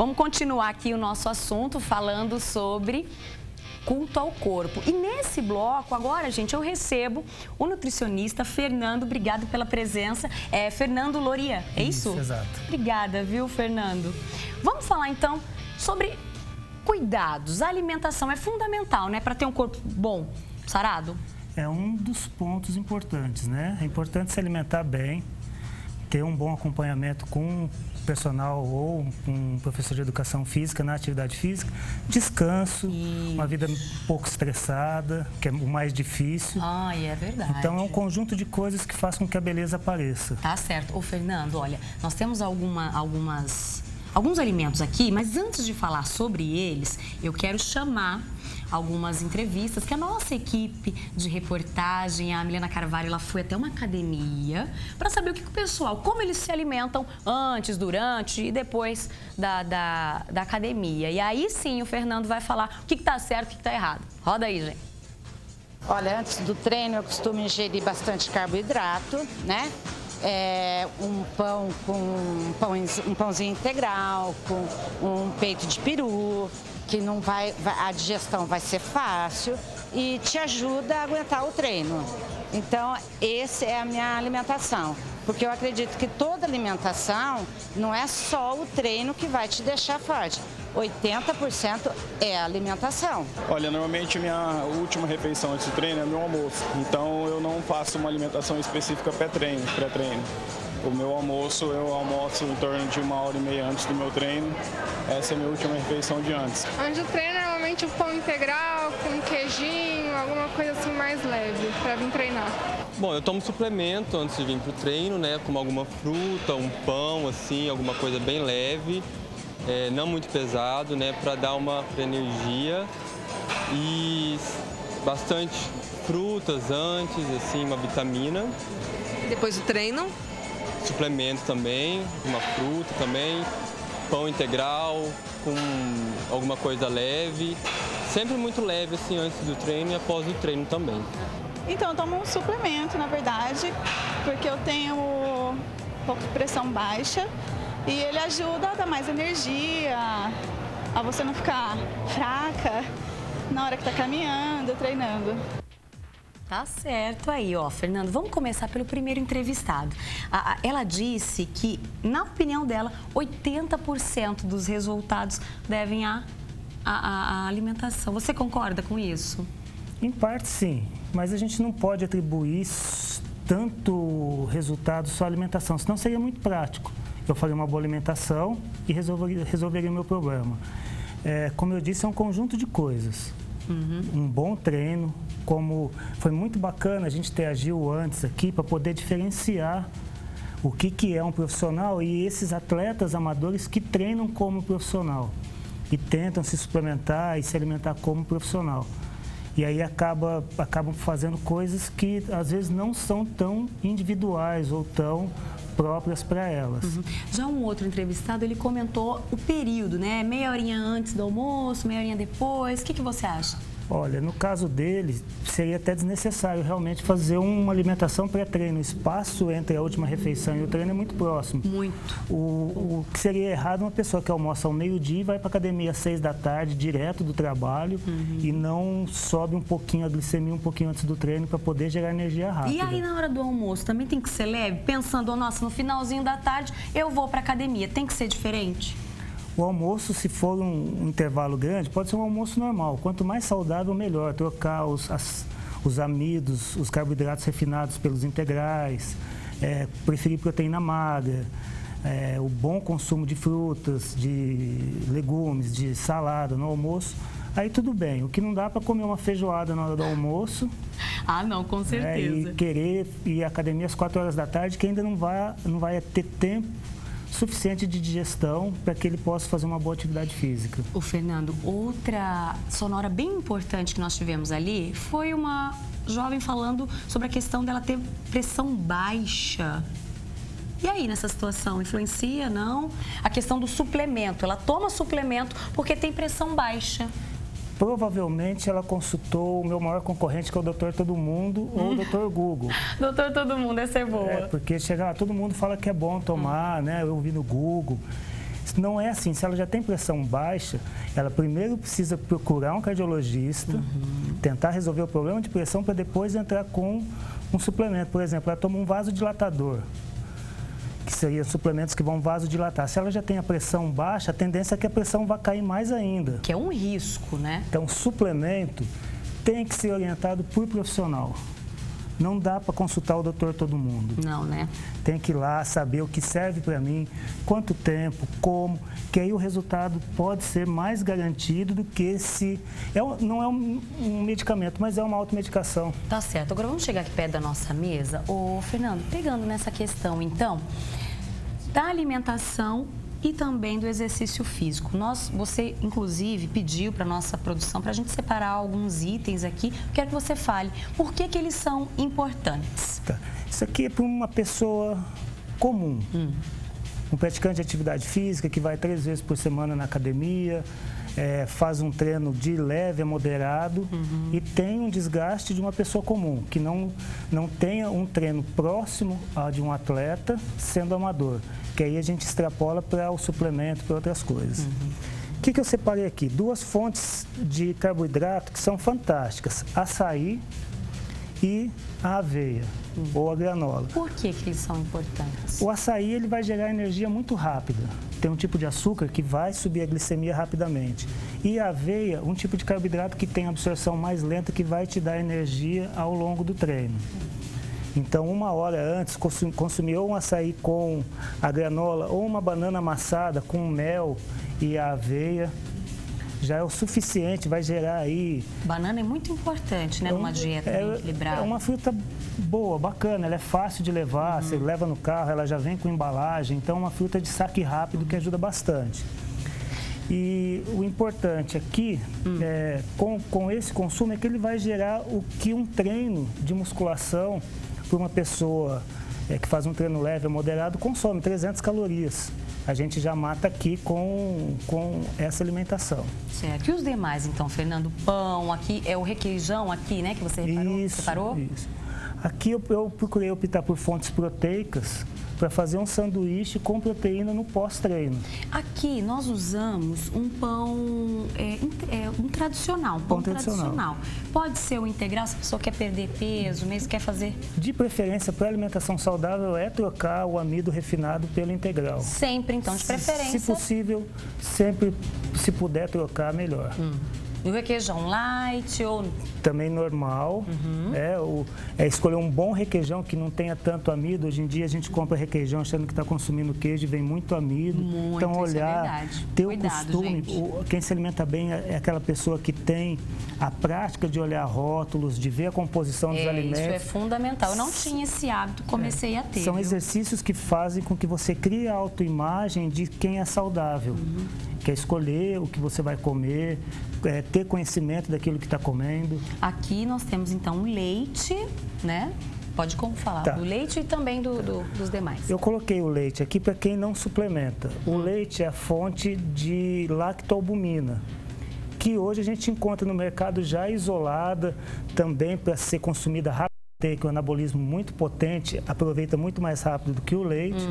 Vamos continuar aqui o nosso assunto falando sobre culto ao corpo. E nesse bloco, agora, gente, eu recebo o nutricionista Fernando. Obrigado pela presença. Fernando Loria, é isso? Isso, exato. Obrigada, viu, Fernando? Vamos falar, então, sobre cuidados. A alimentação é fundamental, né, para ter um corpo bom, sarado? É um dos pontos importantes, né? É importante se alimentar bem, ter um bom acompanhamento com um personal ou um professor de educação física na atividade física, descanso, uma vida um pouco estressada, que é o mais difícil. É verdade. Então é um conjunto de coisas que façam com que a beleza apareça. Tá certo. Ô, Fernando, olha, nós temos alguns alimentos aqui, mas antes de falar sobre eles, eu quero chamar algumas entrevistas que a nossa equipe de reportagem, a Milena Carvalho, ela foi até uma academia para saber o que o pessoal, como eles se alimentam antes, durante e depois da academia. E aí sim o Fernando vai falar o que está certo e o que está errado. Roda aí, gente. Olha, antes do treino eu costumo ingerir bastante carboidrato, né? Um pão com um pãozinho integral, com um peito de peru, que a digestão vai ser fácil e te ajuda a aguentar o treino. Então, essa é a minha alimentação, porque eu acredito que toda alimentação não é só o treino que vai te deixar forte. 80% é a alimentação. Olha, normalmente a minha última refeição antes do treino é meu almoço. Então eu não faço uma alimentação específica pré-treino. O meu almoço, eu almoço em torno de 1h30 antes do meu treino. Essa é a minha última refeição de antes. Antes do treino, normalmente o pão integral com um queijinho, alguma coisa assim mais leve para vir treinar. Bom, eu tomo suplemento antes de vir para o treino, né? Como alguma fruta, um pão, assim, alguma coisa bem leve. Não muito pesado, né, para dar uma energia e bastante frutas antes, assim, uma vitamina. Depois do treino? Suplemento também, uma fruta também, pão integral com alguma coisa leve, sempre muito leve assim antes do treino e após o treino também. Então eu tomo um suplemento, na verdade, porque eu tenho um pouco de pressão baixa. E ele ajuda a dar mais energia, a você não ficar fraca na hora que está caminhando, treinando. Tá certo aí, ó, Fernando. Vamos começar pelo primeiro entrevistado. Ela disse que, na opinião dela, 80% dos resultados devem à alimentação. Você concorda com isso? Em parte, sim. Mas a gente não pode atribuir tanto resultado só à alimentação, senão seria muito prático. Eu faria uma boa alimentação e resolveria o meu problema. Como eu disse, é um conjunto de coisas. Um bom treino, como foi muito bacana a gente ter a Gil antes aqui para poder diferenciar o que é um profissional e esses atletas amadores que treinam como profissional e tentam se suplementar e se alimentar como profissional. E aí acabam fazendo coisas que às vezes não são tão individuais ou tão próprias para elas. Já um outro entrevistado, ele comentou o período, né? Meia horinha antes do almoço, meia horinha depois. O que você acha? Olha, no caso dele, seria até desnecessário realmente fazer uma alimentação pré-treino. O espaço entre a última refeição e o treino é muito próximo. Muito. O que seria errado uma pessoa que almoça ao meio-dia e vai para a academia às 6 da tarde, direto do trabalho, e não sobe um pouquinho a glicemia um pouquinho antes do treino para poder gerar energia rápida. E aí, na hora do almoço, também tem que ser leve? Pensando, nossa, no finalzinho da tarde eu vou para a academia. Tem que ser diferente? O almoço, se for um intervalo grande, pode ser um almoço normal. Quanto mais saudável, melhor. Trocar os amidos, os carboidratos refinados pelos integrais, preferir proteína magra, o bom consumo de frutas, de legumes, de salada no almoço. Aí tudo bem. O que não dá para comer uma feijoada na hora do almoço. Não, com certeza. E querer ir à academia às 4 horas da tarde, que ainda não vai ter tempo suficiente de digestão para que ele possa fazer uma boa atividade física. O Fernando, outra sonora bem importante que nós tivemos ali foi uma jovem falando sobre a questão dela ter pressão baixa. E aí, nessa situação, influencia, não? A questão do suplemento, ela toma suplemento porque tem pressão baixa. Provavelmente ela consultou o meu maior concorrente, que é o Dr. Todo Mundo ou o Dr. Google. Dr. Todo Mundo, essa é boa. Porque chega lá, todo mundo fala que é bom tomar, né? Eu vi no Google. Não é assim. Se ela já tem pressão baixa, ela primeiro precisa procurar um cardiologista, tentar resolver o problema de pressão para depois entrar com um suplemento. Por exemplo, ela toma um vasodilatador, que seriam suplementos que vão vasodilatar. Se ela já tem a pressão baixa, a tendência é que a pressão vá cair mais ainda. Que é um risco, né? Então, suplemento tem que ser orientado por profissional. Não dá para consultar o doutor todo mundo. Não, né? Tem que ir lá saber o que serve para mim, quanto tempo, como, que aí o resultado pode ser mais garantido do que se... não é um medicamento, mas é uma automedicação. Tá certo. Agora vamos chegar aqui perto da nossa mesa. Ô, Fernando, pegando nessa questão, então, da alimentação e também do exercício físico. Você, inclusive, pediu para a nossa produção para a gente separar alguns itens aqui. Quero que você fale por que eles são importantes. Tá. Isso aqui é para uma pessoa comum. Um praticante de atividade física que vai 3 vezes por semana na academia, faz um treino de leve a moderado e tem um desgaste de uma pessoa comum, que não tenha um treino próximo ao de um atleta sendo amador. Que aí a gente extrapola para o suplemento, para outras coisas. O que eu separei aqui? 2 fontes de carboidrato que são fantásticas: açaí e a aveia, ou a granola. Por que eles são importantes? O açaí ele vai gerar energia muito rápida. Tem um tipo de açúcar que vai subir a glicemia rapidamente. E a aveia, um tipo de carboidrato que tem absorção mais lenta, que vai te dar energia ao longo do treino. Então, 1 hora antes, consumir ou um açaí com a granola ou uma banana amassada com mel e a aveia, já é o suficiente, vai gerar aí... Banana é muito importante, né, numa dieta bem equilibrada. É uma fruta boa, bacana, ela é fácil de levar, você leva no carro, ela já vem com embalagem, então é uma fruta de saque rápido que ajuda bastante. E o importante aqui, com esse consumo, é que ele vai gerar o que um treino de musculação para uma pessoa que faz um treino leve ou moderado consome, 300 calorias. A gente já mata aqui com essa alimentação. Certo. E os demais, então, Fernando? Pão, aqui é o requeijão aqui, né, que você separou? Isso. Aqui eu procurei optar por fontes proteicas para fazer um sanduíche com proteína no pós-treino. Aqui nós usamos um pão um tradicional, um pão tradicional. Pode ser o integral, se a pessoa quer perder peso, mesmo quer fazer... De preferência, para alimentação saudável, é trocar o amido refinado pelo integral. Sempre, então, de preferência. Se possível, sempre, se puder trocar, melhor. E o requeijão light ou... Também normal. Escolher um bom requeijão que não tenha tanto amido. Hoje em dia a gente compra requeijão achando que está consumindo queijo e vem muito amido. Então olhar, ter o costume. Quem se alimenta bem é aquela pessoa que tem a prática de olhar rótulos, de ver a composição dos alimentos. Isso é fundamental. Eu não tinha esse hábito, comecei a ter. São exercícios que fazem com que você crie a autoimagem de quem é saudável. Quer escolher o que você vai comer, ter conhecimento daquilo que está comendo. Aqui nós temos, então, o leite, né? Pode falar do leite e também dos demais. Eu coloquei o leite aqui para quem não suplementa. O leite é a fonte de lactoalbumina, que hoje a gente encontra no mercado já isolada, também para ser consumida rápido, tem um anabolismo muito potente, aproveita muito mais rápido do que o leite.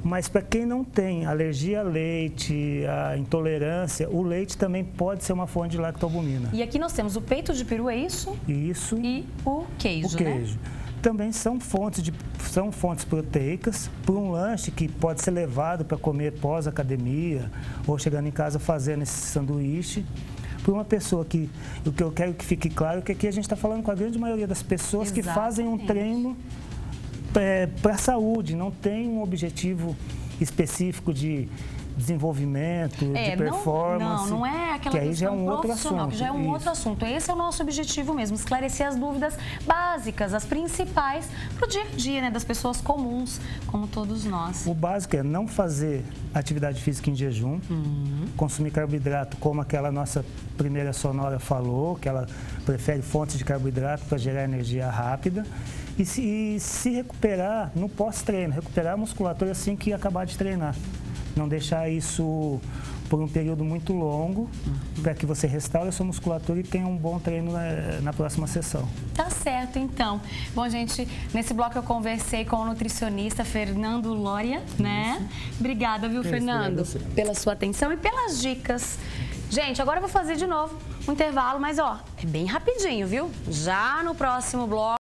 Mas para quem não tem alergia a leite, a intolerância, o leite também pode ser uma fonte de lactoalbumina. E aqui nós temos o peito de peru, é isso? Isso. E o queijo, né? Também são fontes proteicas para um lanche que pode ser levado para comer pós-academia ou chegando em casa fazendo esse sanduíche. Para uma pessoa que, o que eu quero que fique claro é que aqui a gente está falando com a grande maioria das pessoas que fazem um treino para a saúde, não tem um objetivo específico de desenvolvimento, de performance. Não é aquela que aí já é um outro assunto. Que já é um outro assunto. Esse é o nosso objetivo mesmo, esclarecer as dúvidas básicas, as principais para o dia a dia, né, das pessoas comuns, como todos nós. O básico é não fazer atividade física em jejum, consumir carboidrato como aquela nossa primeira sonora falou, que ela prefere fontes de carboidrato para gerar energia rápida. E se recuperar no pós-treino, recuperar a musculatura assim que acabar de treinar. Não deixar isso por um período muito longo, para que você restaure a sua musculatura e tenha um bom treino na próxima sessão. Tá certo, então. Bom, gente, nesse bloco eu conversei com o nutricionista Fernando Loria, né? Obrigada, viu, Fernando, pela sua atenção e pelas dicas. Gente, agora eu vou fazer de novo um intervalo, mas ó, é bem rapidinho, viu? Já no próximo bloco.